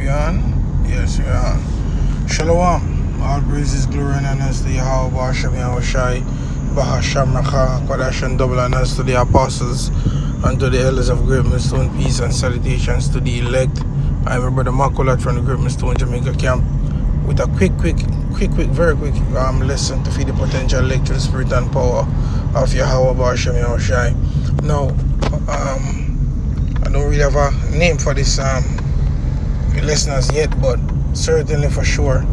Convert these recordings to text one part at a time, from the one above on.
we on? Yes, we on. Shalom. All praises, glory, and honors to Yahawashi, Yahawashi, Bahasham, Racha, Kodash, and double honors to the apostles and to the elders of Great Millstone. Peace and salutations to the elect. I'm your brother Makulat from the Great Millstone Jamaica camp with a very quick lesson to feed the potential electric spirit and power of Yahawashi, Yahawashi. Now, I don't really have a name for this lesson as yet, but certainly for sure,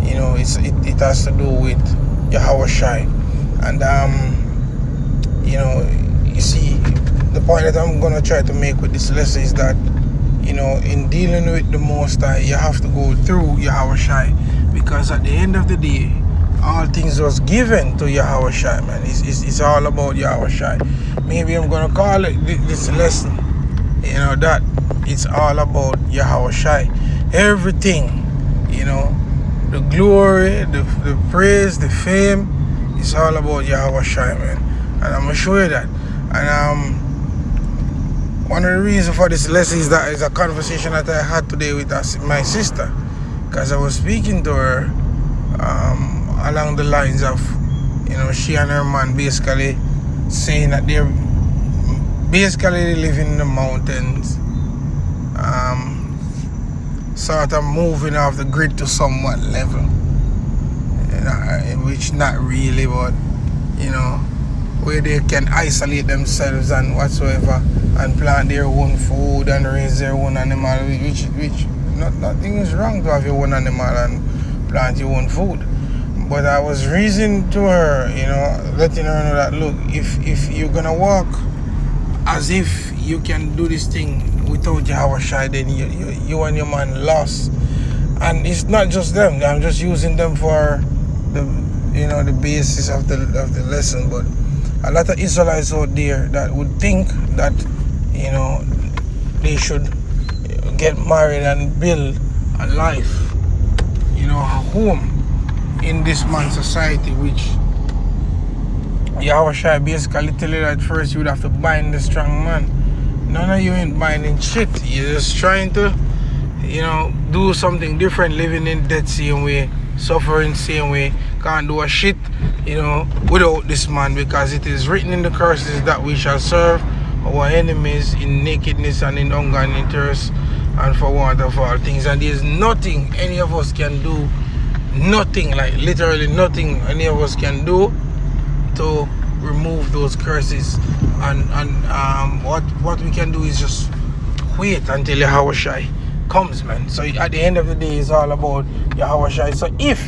you know, it has to do with Yahawashi. And you know, you see, the point that I'm gonna try to make with this lesson is that, you know, in dealing with the Most High, you have to go through Yahawashi, because at the end of the day, all things was given to Yahawashi, man. It's all about Yahawashi. Maybe I'm gonna call it this lesson, you know, that it's all about Yahawashi. Everything, you know, the glory, the praise, the fame, it's all about Yahawashi, man. And I'm gonna show you that. And one of the reasons for this lesson is that is a conversation that I had today with my sister, because I was speaking to her along the lines of, you know, she and her man basically saying that they're basically living in the mountains, sort of moving off the grid to somewhat level, you know, which not really, but, you know, where they can isolate themselves and whatsoever and plant their own food and raise their own animal, which nothing is wrong to have your own animal and plant your own food. But I was reasoning to her, you know, letting her know that, look, if you're gonna walk as if you can do this thing without Yahawashi, then you and your man lost. And it's not just them. I'm just using them for the, you know, the basis of the lesson. But a lot of Israelites out there that would think that, you know, they should get married and build a life, you know, a home in this man's society, which Yahawashi basically tell you that first you would have to bind the strong man. None of you ain't binding shit. You're just trying to, you know, do something different, living in that same way, suffering same way, can't do a shit, you know, without this man, because it is written in the curses that we shall serve our enemies in nakedness and in hunger and in thirst and for want of all things. And there's nothing any of us can do, nothing, like literally nothing any of us can do to remove those curses. And what we can do is just wait until Yahawashi comes, man. So at the end of the day, it's all about Yahawashi. So if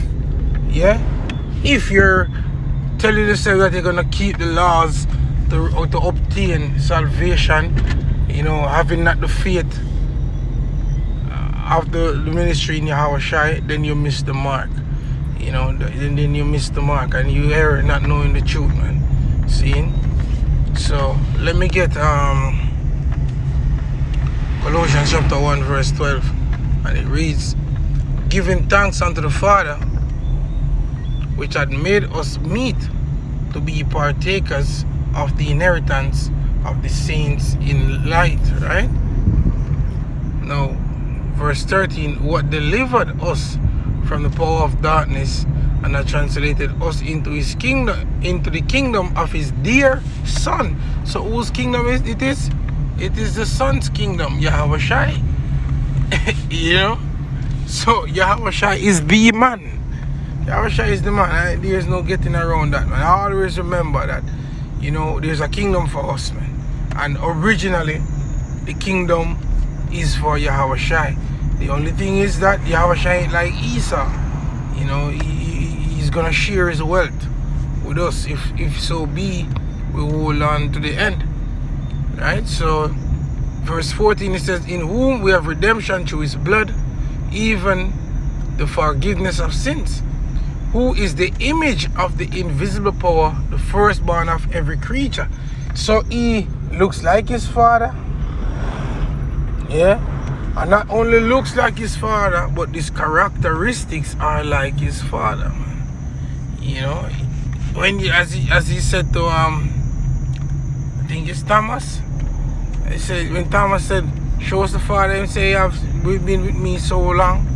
you're telling yourself that you're gonna keep the laws to obtain salvation, you know, having not the faith of the ministry in Yahawashi, then you miss the mark. You know, then you miss the mark and you err not knowing the truth, man. See? So let me get Colossians chapter 1 verse 12, and it reads, giving thanks unto the Father which had made us meet to be partakers of the inheritance of the saints in light. Right? Now verse 13, what delivered us from the power of darkness and had translated us into his kingdom, into the kingdom of his dear Son. So whose kingdom is it? It is the Son's kingdom, Yahawashi. You know? So Yahawashi is the man. Yahawashi is the man. There's no getting around that, man. I always remember that, you know, there's a kingdom for us, man. And originally, the kingdom is for Yahawashi. The only thing is that Yahawashi ain't like Esau. You know, he's gonna share his wealth with us if so be we hold on to the end. Right? So verse 14, it says, in whom we have redemption through his blood, even the forgiveness of sins, who is the image of the invisible power, the firstborn of every creature. So he looks like his father. Yeah? And not only looks like his father, but his characteristics are like his father, man. You know, when as he said to I think it's Thomas. He said, when Thomas said, Show us the Father. Him say, you've been with me so long.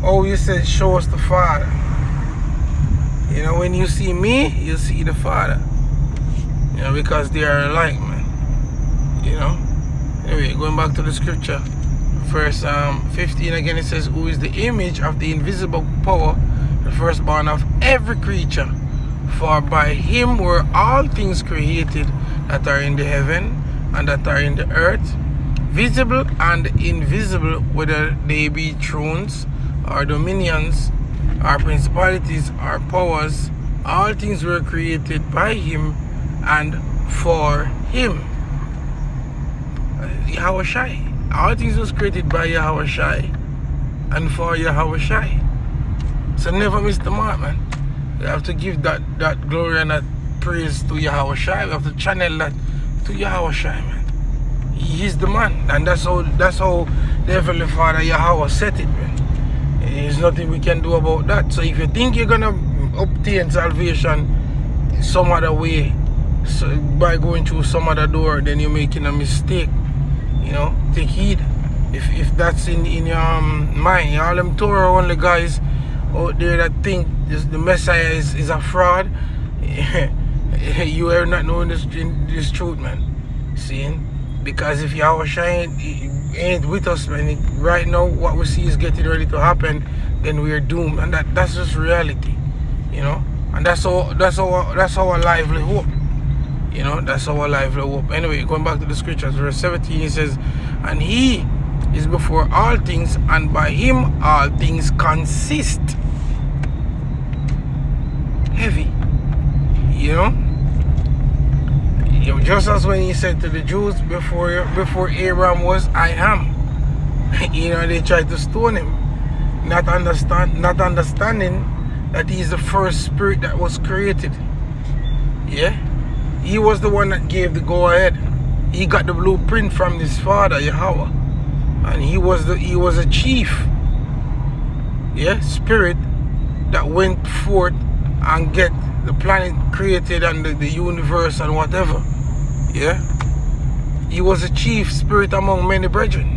Oh, you said, show us the Father. You know, when you see me, you see the Father. You know, because they are alike, man. You know. Anyway, going back to the scripture, verse 15 again, it says, who is the image of the invisible power, the firstborn of every creature. For by him were all things created that are in the heaven and that are in the earth, visible and invisible, whether they be thrones or dominions or principalities or powers. All things were created by him and for him. Yahawashi. All things was created by Yahawashi and for Yahawashi. So never miss the mark, man. We have to give that glory and that praise to Yahawashi. We have to channel that to Yahawashi, man. He is the man, and that's how the Heavenly Father Yahweh set it, man. There's nothing we can do about that. So if you think you're gonna obtain salvation some other way, so by going through some other door, then you're making a mistake. You know, take heed. If that's in your mind, all them Torah only guys out there that think the Messiah is a fraud, you are not knowing this truth, man. See? Because if Yahawashi ain't with us, man, right now what we see is getting ready to happen, then we are doomed, and that's just reality, you know. And that's our lively hope, you know. That's our lively hope. Anyway, going back to the scriptures, verse 17, it says, and he is before all things, and by him all things consist. Heavy, you know. Just as when he said to the Jews, before Abraham was, I am. You know, they tried to stone him, not understanding that he's the first spirit that was created. Yeah, he was the one that gave the go ahead. He got the blueprint from his father Yahweh, and he was a chief, yeah, spirit that went forth and get the planet created and the universe and whatever. Yeah, he was a chief spirit among many brethren,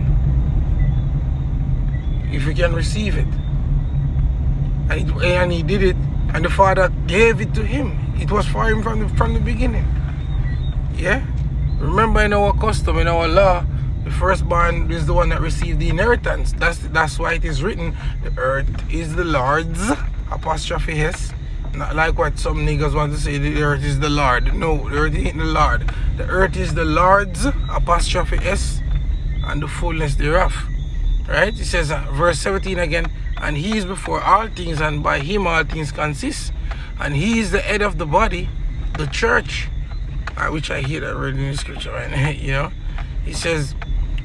if we can receive it. And he did it, and the Father gave it to him. It was for him from the beginning. Yeah, remember, in our custom, in our law, the firstborn is the one that received the inheritance. That's why it is written, the earth is the Lord's, apostrophe S. Not like what some niggas want to say, the earth is the Lord. No, the earth ain't the Lord. The earth is the Lord's, apostrophe S, and the fullness thereof. Right? It says, verse 17 again, and he is before all things, and by him all things consist. And he is the head of the body, the church. Which I hear that read in the scripture, right? You know? He says,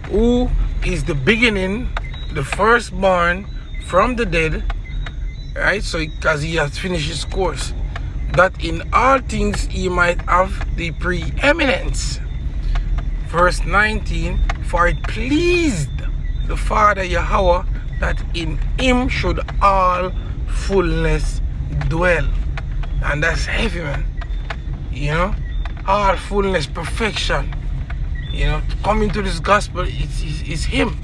who is the beginning, the firstborn from the dead, right? So because he has finished his course, that in all things he might have the preeminence. Verse 19, for it pleased the Father Yahweh that in him should all fullness dwell. And that's heavy, man. You know, all fullness, perfection. You know, to come into this gospel, it's him.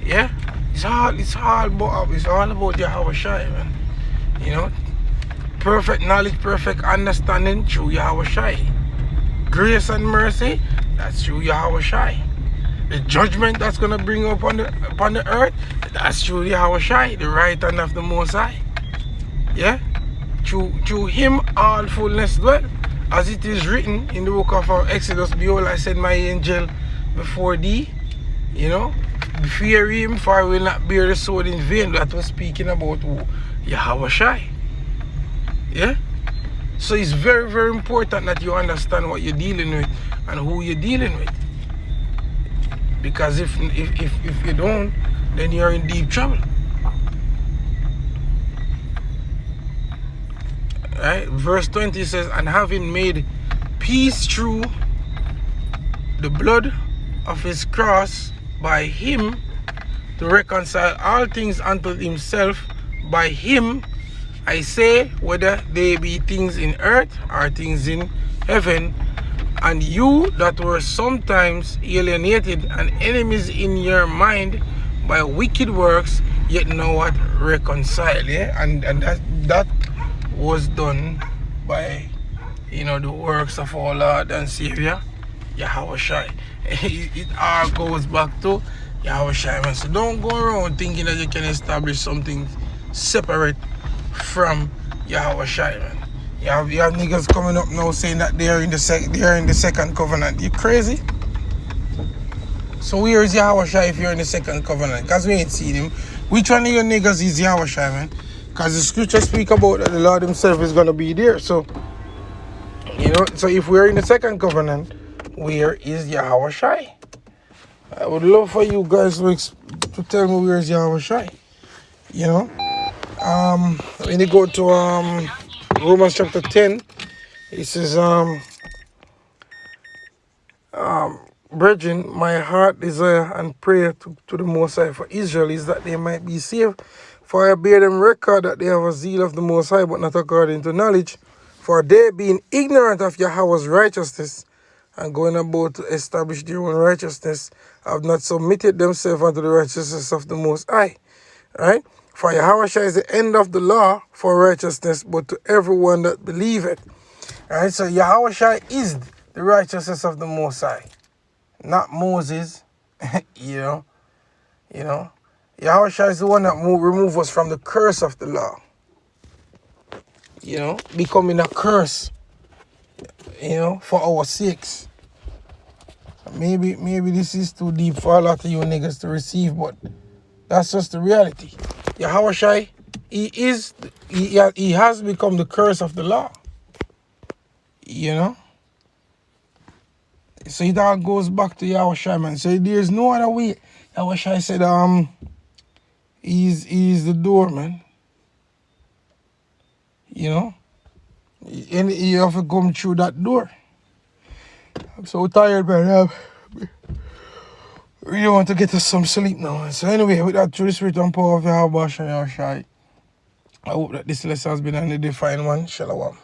Yeah, it's all about Yahawashi, man. You know, perfect knowledge, perfect understanding through Yahawashi. Grace and mercy, that's through Yahawashi. The judgment that's gonna bring upon the earth, that's through Yahawashi, the right hand of the Most High. Yeah, through him all fullness dwell, as it is written in the book of Exodus. Behold, I send my angel before thee. You know, fear him, for I will not bear the sword in vain. That was speaking about who? Yahawashi. Yeah. So it's very, very important that you understand what you're dealing with and who you're dealing with. Because if you don't, then you're in deep trouble. Right? Verse 20 says, and having made peace through the blood of his cross, by him to reconcile all things unto himself. By him, I say, whether they be things in earth or things in heaven, And you that were sometimes alienated and enemies in your mind by wicked works, yet know what? Reconcile. Yeah? And that was done by, the works of our Lord and Savior, Yahawashi. It all goes back to Yahawashi, man. So don't go around thinking that you can establish something separate from Yahawashi, man. You have niggas coming up now saying that they are in the second covenant. You crazy? So where is Yahawashi if you're in the second covenant? Because we ain't seen him. Which one of your niggas is Yahawashi, man? Because the scripture speak about that the Lord himself is going to be there. So, so if we're in the second covenant, where is Yahawashi? I would love for you guys to tell me where is Yahawashi. When you go to Romans chapter 10, it says, brethren, my heart desire and prayer to the Most High for Israel is that they might be saved. For I bear them record that they have a zeal of the Most High, but not according to knowledge. For they, being ignorant of Yahweh's righteousness, and going about to establish their own righteousness, have not submitted themselves unto the righteousness of the Most High. Right? For Yahawashi is the end of the law for righteousness, but to everyone that believeth. Right? So Yahawashi is the righteousness of the Most High, not Moses. Yahawashi is the one that remove us from the curse of the law. Becoming a curse, for our sakes. Maybe this is too deep for a lot of you niggas to receive, but that's just the reality. Yahawashi, he has become the curse of the law. So it all goes back to Yahawashi, man. So there's no other way. Yahawashi said, he's the door, man. And you have to come through that door. I'm so tired, man. I really want to get us some sleep now. So anyway, with that, through the spirit and power of Yahawashi, I hope that this lesson has been an edifying one. Shalom.